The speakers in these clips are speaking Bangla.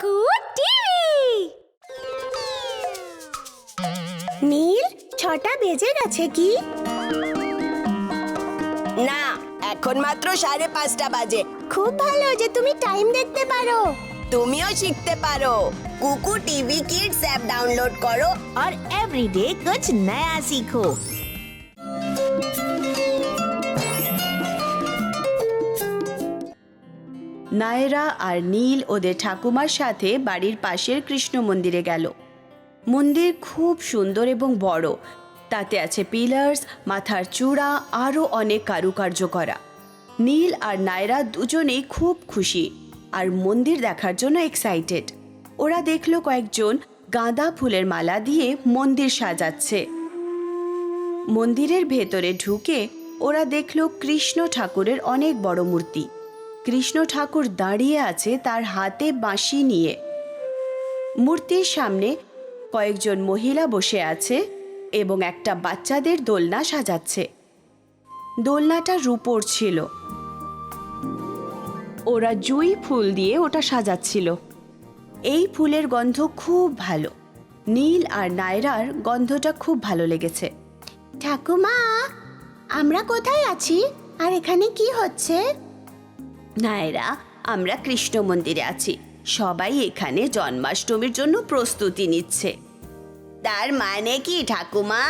কুকু টিভি। নীল, 6টা বেজে গেছে কি? না, এখন মাত্র 5:30 বাজে। খুব ভালো যে তুমি টাইম দেখতে পারো। তুমিও শিখতে পারো। কুকু টিভি কিডস অ্যাপ ডাউনলোড করো और एवरीडे कुछ नया सीखो। নায়রা আর নীল ওদের ঠাকুমার সাথে বাড়ির পাশের কৃষ্ণ মন্দিরে গেল। মন্দির খুব সুন্দর এবং বড়, তাতে আছে পিলার্স, মাথার চূড়া, আরও অনেক কারুকার্য করা। নীল আর নায়রা দুজনেই খুব খুশি আর মন্দির দেখার জন্য এক্সাইটেড। ওরা দেখলো কয়েকজন গাঁদা ফুলের মালা দিয়ে মন্দির সাজাচ্ছে। মন্দিরের ভেতরে ঢুকে ওরা দেখলো কৃষ্ণ ঠাকুরের অনেক বড় মূর্তি। কৃষ্ণ ঠাকুর দাঁড়িয়ে আছে তার হাতে বাঁশি নিয়ে। মূর্তির সামনে কয়েকজন মহিলা বসে আছে এবং একটা বাচ্চাদের দোলনা সাজাচ্ছে। দোলনাটা রূপোর ছিল। ওরা জুঁই ফুল দিয়ে ওটা সাজাচ্ছিল। এই ফুলের গন্ধ খুব ভালো। নীল আর নায়রার গন্ধটা খুব ভালো লেগেছে। ঠাকুমা, আমরা কোথায় আছি আর এখানে কি হচ্ছে? নায়রা, আমরা কৃষ্ণ মন্দিরে আছি। সবাই এখানে জন্মাষ্টমীর জন্য প্রস্তুতি নিচ্ছে। তার মানে কি ঠাকুমা?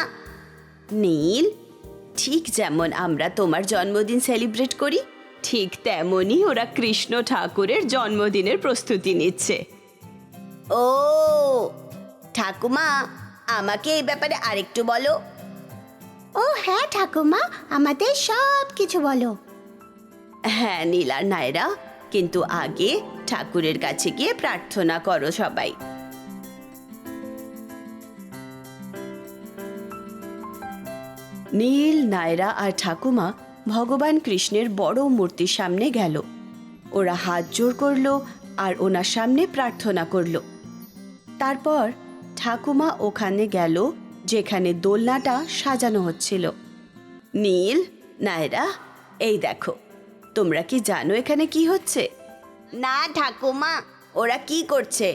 নীল, ঠিক যেমন আমরা তোমার জন্মদিন সেলিব্রেট করি, ঠিক তেমনই ওরা কৃষ্ণ ঠাকুরের জন্মদিনের প্রস্তুতি নিচ্ছে। ও ঠাকুমা, আমাকে এই ব্যাপারে আরেকটু বলো। ও হ্যাঁ ঠাকুমা, আমাদের সব কিছু বলো। হ্যাঁ নীল আর নায়রা, কিন্তু আগে ঠাকুরের কাছে গিয়ে প্রার্থনা করো সবাই। নীল, নায়রা আর ঠাকুমা ভগবান কৃষ্ণের বড় মূর্তির সামনে গেল। ওরা হাত জোড় করলো আর ওনার সামনে প্রার্থনা করলো। তারপর ঠাকুমা ওখানে গেল যেখানে দোলনাটা সাজানো হচ্ছিল। নীল, নায়রা, এই দেখো, তোমরা কি জানো এখানে কি হচ্ছে? না ঠাকুমা, ওরা কি করছে?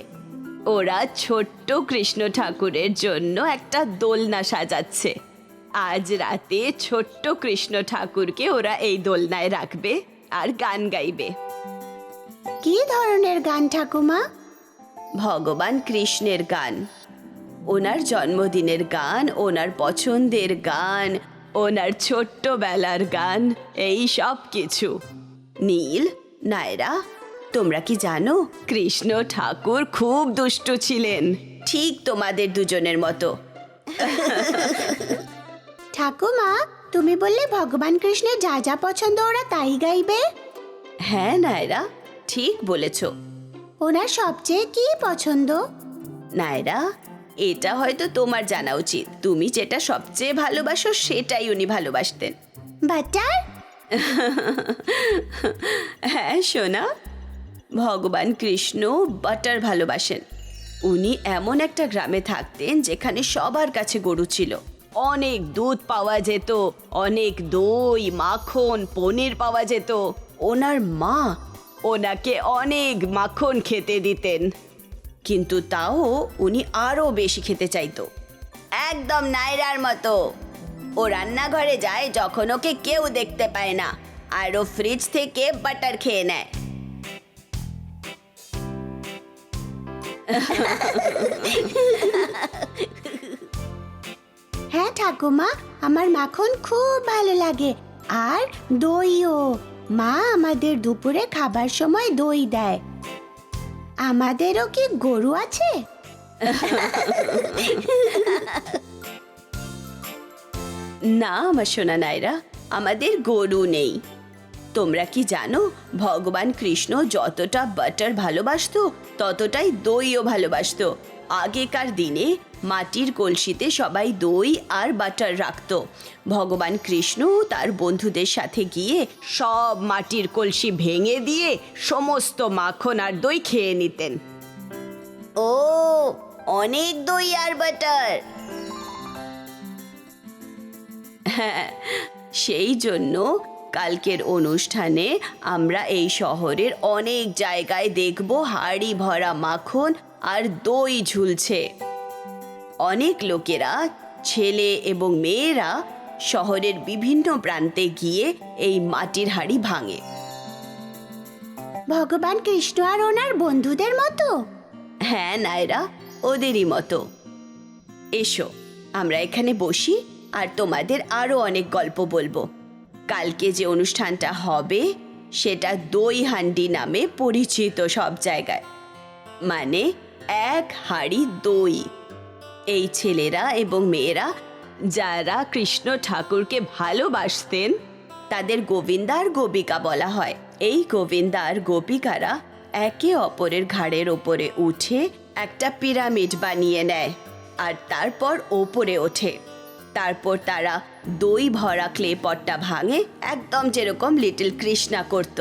ওরা ছোট্ট কৃষ্ণ ঠাকুরের জন্য একটা দোলনা সাজাচ্ছে। আজ রাতে ছোট্ট কৃষ্ণ ঠাকুরকে ওরা এই দোলনায় রাখবে আর গান গাইবে। কি ধরনের গান ঠাকুমা? ভগবান কৃষ্ণের গান, ওনার জন্মদিনের গান, ওনার পছন্দের গান, ওনার ছোট্টবেলার গান, এই সব কিছু। নীল, নায়রা, তোমরা কি জানো কৃষ্ণ ঠাকুর খুব দুষ্টু ছিলেন, ঠিক তোমাদের দুজনের মতো। ঠাকুমা, তুমি বললে ভগবান কৃষ্ণের যা যা পছন্দ ওরা তাই গাইবে? হ্যাঁ নায়রা, ঠিক বলেছ। ওনার সবচেয়ে কি পছন্দ? নায়রা, এটা হয়তো তোমার জানা উচিত। তুমি যেটা সবচেয়ে ভালোবাসো সেটাই উনি ভালোবাসতেন। বাটার? হ্যাঁ সোনা, ভগবান কৃষ্ণ বাটার ভালোবাসেন। উনি এমন একটা গ্রামে থাকতেন যেখানে সবার কাছে গরু ছিল। অনেক দুধ পাওয়া যেত, অনেক দই, মাখন, পনির পাওয়া যেত। ওনার মা ওনাকে অনেক মাখন খেতে দিতেন, কিন্তু তাও উনি আরও বেশি খেতে চাইতো। একদম নায়রার মতো। ও রান্নাঘরে যায় যখন ওকে কেউ দেখতে পায় না, আর ও ফ্রিজ থেকে বাটার খেয়ে নেয়। হ্যাঁ ঠাকুমা, আমার মাখন খুব ভালো লাগে, আর দইও। মা আমাদের দুপুরে খাবার সময় দই দেয়। আমাদেরও কি গরু আছে? না আমার সোনা নায়রা, আমাদের গরু নেই। তোমরা কি জানো ভগবান কৃষ্ণ যতটা বাটার ভালোবাসতো ততটাই দইও ভালোবাসতো। আগেকার দিনে মাটির কলসিতে সবাই দই আর বাটার রাখতো। ভগবান কৃষ্ণ তার বন্ধুদের সাথে গিয়ে সব মাটির কলসি ভেঙে দিয়ে সমস্ত মাখন আর দই খেয়ে নিতেন। ও, অনেক দই আর বাটার। হ্যাঁ, সেই জন্য কালকের অনুষ্ঠানে আমরা এই শহরের অনেক জায়গায় দেখব হাঁড়ি ভরা মাখন আর দই ঝুলছে। অনেক লোকেরা, ছেলে এবং মেয়েরা শহরের বিভিন্ন প্রান্তে গিয়ে এই মাটির হাঁড়ি ভাঙে। ভগবান কৃষ্ণ আর ওনার বন্ধুদের মতো। হ্যাঁ নায়রা, ওদেরই মতো। এসো আমরা এখানে বসি আর তোমাদের আরো অনেক গল্প বলবো। কালকে যে অনুষ্ঠানটা হবে সেটা দই হান্ডি নামে পরিচিত সব জায়গায়, মানে এক হাঁড়ি দই। এই ছেলেরা এবং মেয়েরা যারা কৃষ্ণ ঠাকুরকে ভালোবাসতেন তাদের গোবিন্দা আর গোপিকা বলা হয়। এই গোবিন্দা আর গোপিকারা একে অপরের ঘাড়ের ওপরে উঠে একটা পিরামিড বানিয়ে নেয় আর তারপর ওপরে ওঠে। তারপর তারা দই ভরা ক্লে পটটা ভাঙে, একদম যেরকম লিটল কৃষ্ণা করত।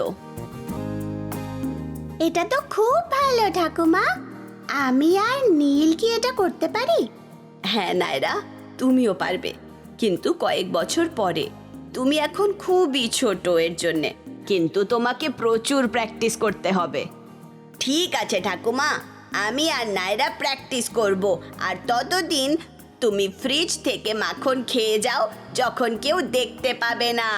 এটা তো খুব ভালো ঠাকুমা। আমি আর নীল কি এটা করতে পারি? হ্যাঁ নায়রা, তুমিও পারবে, কিন্তু কয়েক বছর পরে। তুমি এখন খুবই ছোট এর জন্যে, কিন্তু তোমাকে প্রচুর প্র্যাকটিস করতে হবে। ঠিক আছে ঠাকুমা, আমি আর নায়রা প্র্যাকটিস করব, আর ততদিন তুমি ফ্রিজ থেকে মাখন খেয়ে যাও, যখন কেউ দেখতে পাবে না।